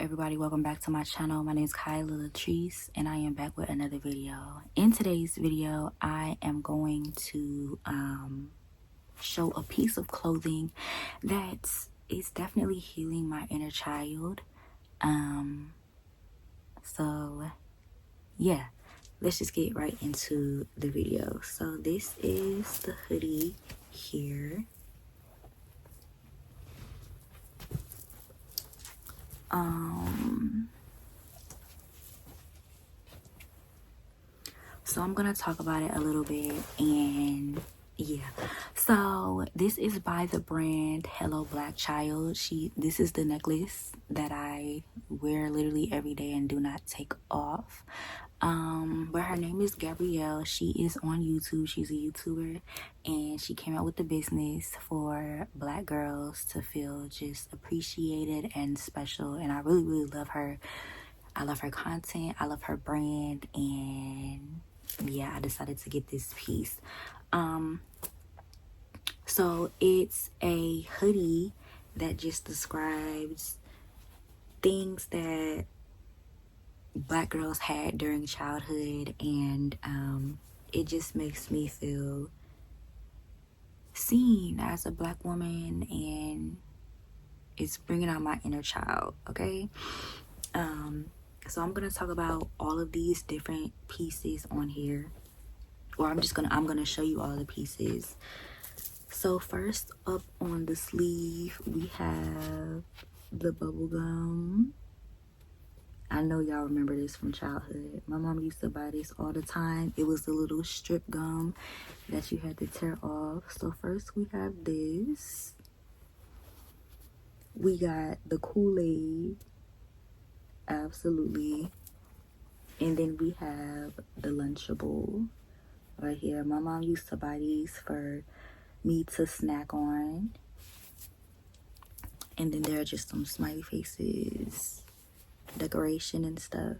everybody, welcome back to my channel. My name is Kyla Latrice and I am back with another video. In today's video, I am going to show a piece of clothing that is definitely healing my inner child. So yeah, let's just get right into the video. So this is the hoodie here. So I'm gonna talk about it a little bit, and yeah. So this is by the brand Hello Black Child. This is the necklace that I wear literally every day and do not take off. But her name is Gabrielle. She is on YouTube. She's a YouTuber, and she came out with the business for Black girls to feel just appreciated and special. And I really love her. I love her content. I love her brand, and yeah, I decided to get this piece. So it's a hoodie that just describes things that Black girls had during childhood, and it just makes me feel seen as a Black woman, and it's bringing out my inner child. Okay, so I'm gonna talk about all of these different pieces on here, or I'm gonna show you all the pieces. So first up on the sleeve, we have the bubble gum. I know y'all remember this from childhood. My mom used to buy this all the time. It was the little strip gum that you had to tear off. So first we have this. We got the Kool-Aid. Absolutely. And then we have the Lunchable right here. My mom used to buy these for me to snack on. And then there are just some smiley faces, decoration and stuff.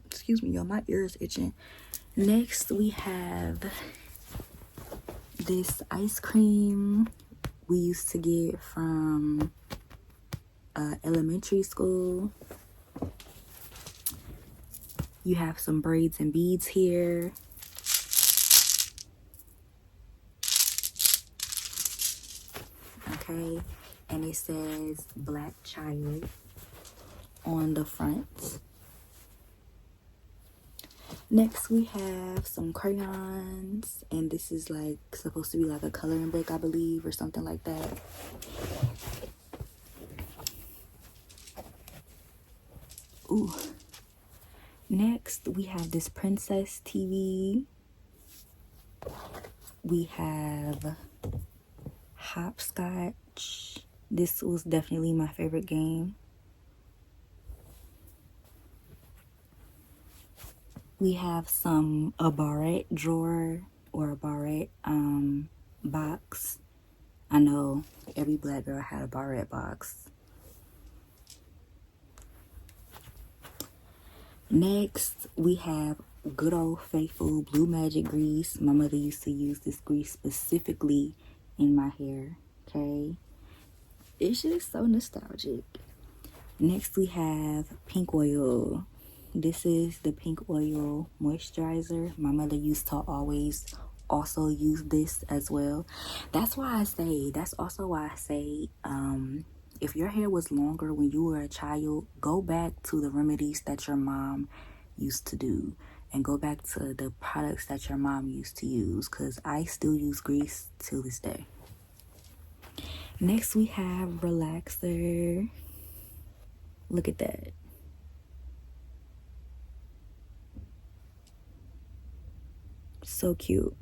Excuse me, y'all, my ear is itching. Next we have this ice cream we used to get from elementary school. You have some braids and beads here. Okay, and it says Black Child on the front. Next we have some crayons, and this is like supposed to be like a coloring book, I believe, or something like that. Ooh. Next we have this Princess TV. We have Hopscotch. This was definitely my favorite game. We have a barrette drawer or a barrette box. I know every Black girl had a barrette box. Next, we have good old faithful Blue Magic grease. My mother used to use this grease specifically in my hair, okay? It's just so nostalgic. Next, we have pink oil. This is the pink oil moisturizer. My mother used to always also use this as well. That's also why I say, if your hair was longer when you were a child, go back to the remedies that your mom used to do, and go back to the products that your mom used to use, because I still use grease till this day. Next, we have relaxer. Look at that. So cute.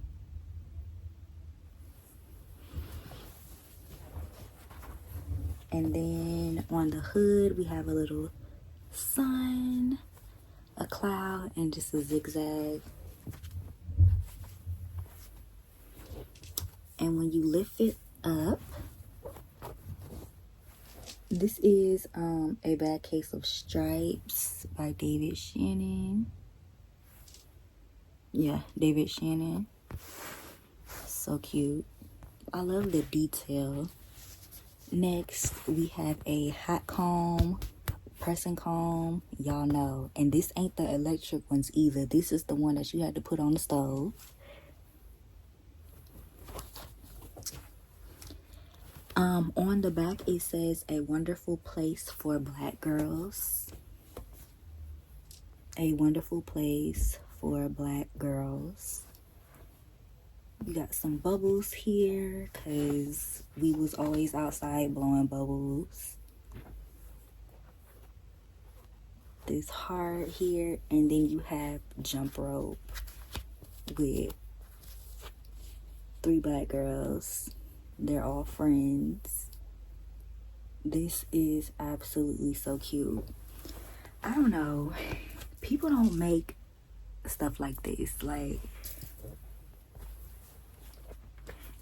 And then on the hood, we have a little sun, a cloud, and just a zigzag. And when you lift it up, this is A Bad Case of Stripes by David Shannon. Yeah, David Shannon. So cute. I love the detail. Next, we have a hot comb, pressing comb. Y'all know. And this ain't the electric ones either. This is the one that you had to put on the stove. On the back, it says a wonderful place for black girls. A wonderful place for black girls. We got some bubbles here because we was always outside blowing bubbles. This heart here, and then you have jump rope with 3 black girls. They're all friends. This is absolutely so cute. I don't know. People don't make stuff like this. Like,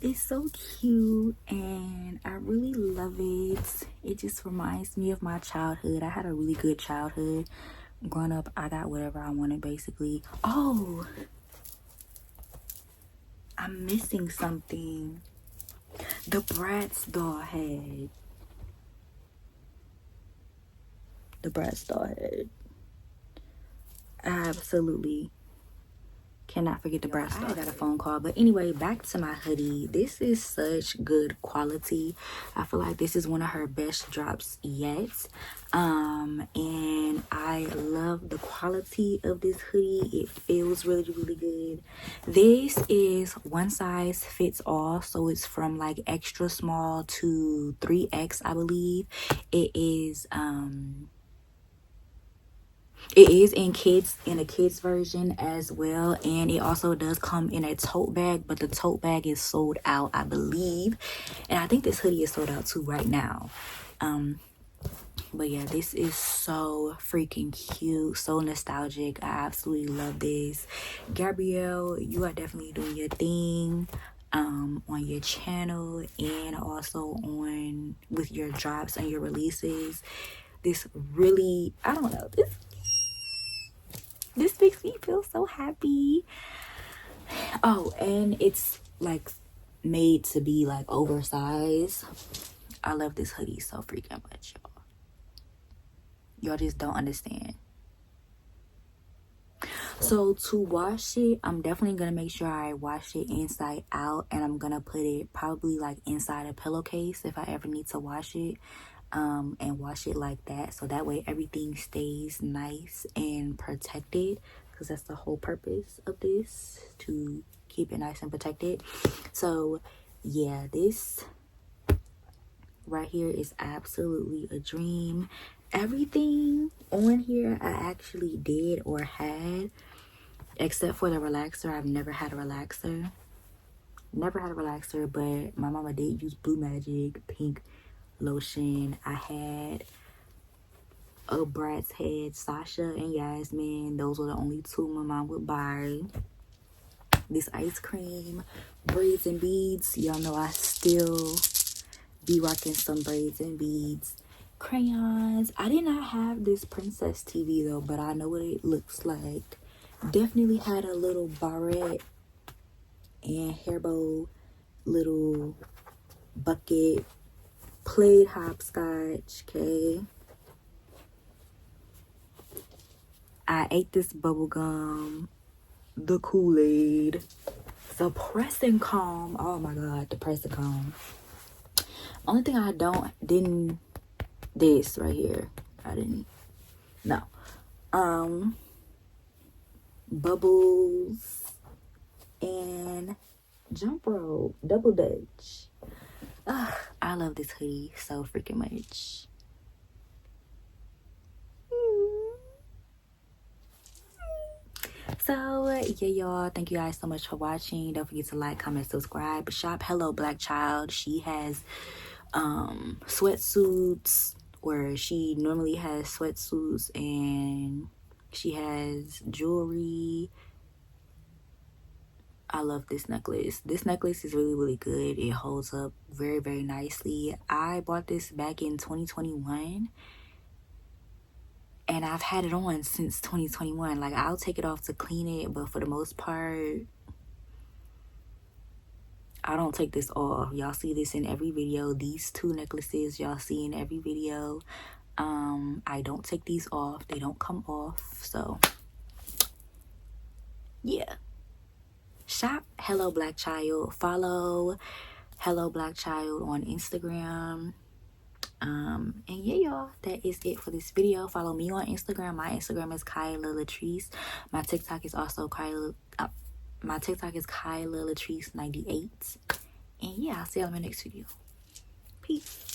it's so cute and I really love it. It just reminds me of my childhood. I had a really good childhood. Growing up, I got whatever I wanted basically. Oh, I'm missing something. The Bratz doll head. The Bratz doll head. I absolutely cannot forget the Bratz doll. I got a phone call. But anyway, back to my hoodie. This is such good quality. I feel like this is one of her best drops yet. And I love the quality of this hoodie. It feels really, really good. This is one size fits all. So it's from like extra small to 3X, I believe. It is in a kids version as well, and it also does come in a tote bag, but the tote bag is sold out, I believe, and I think this hoodie is sold out too right now. But yeah, this is so freaking cute, so nostalgic. I absolutely love this. Gabrielle, you are definitely doing your thing on your channel and also on with your drops and your releases. This really, I don't know, this makes me feel so happy. Oh, and it's like made to be like oversized. I love this hoodie so freaking much, y'all. Y'all just don't understand. So to wash it, I'm definitely gonna make sure I wash it inside out, and I'm gonna put it probably like inside a pillowcase if I ever need to wash it. And wash it like that, so that way everything stays nice and protected, because that's the whole purpose of this, to keep it nice and protected. So yeah, this right here is absolutely a dream. Everything on here I actually did or had, except for the relaxer. I've never had a relaxer, but my mama did use Blue Magic pink lotion. I had a Bratz head, Sasha and Yasmin. Those were the only 2 my mom would buy. This ice cream, braids and beads. Y'all know I still be rocking some braids and beads. Crayons. I did not have this Princess TV though, but I know what it looks like. Definitely had a little barrette and hair bow, little bucket. Played hopscotch, okay? I ate this bubble gum, the Kool-Aid, the pressing comb. Oh my god, the pressing comb. Only thing I didn't this right here. I didn't. No. Bubbles and jump rope, double dutch. I love this hoodie so freaking much. So yeah, y'all, thank you guys so much for watching. Don't forget to like, comment, subscribe. Shop Hello Black Child. She has sweatsuits, where she normally has sweatsuits, and she has jewelry. I love this necklace. This necklace is really, really good. It holds up very, very nicely. I bought this back in 2021. And I've had it on since 2021. Like, I'll take it off to clean it, but for the most part, I don't take this off. Y'all see this in every video. These two necklaces y'all see in every video. I don't take these off. They don't come off. So yeah. Shop Hello Black Child. Follow Hello Black Child on Instagram. And yeah, y'all, that is it for this video. Follow me on Instagram. My Instagram is Kyla Latrice. My TikTok is also Kyla Latrice 98. And yeah, I'll see y'all in my next video. Peace.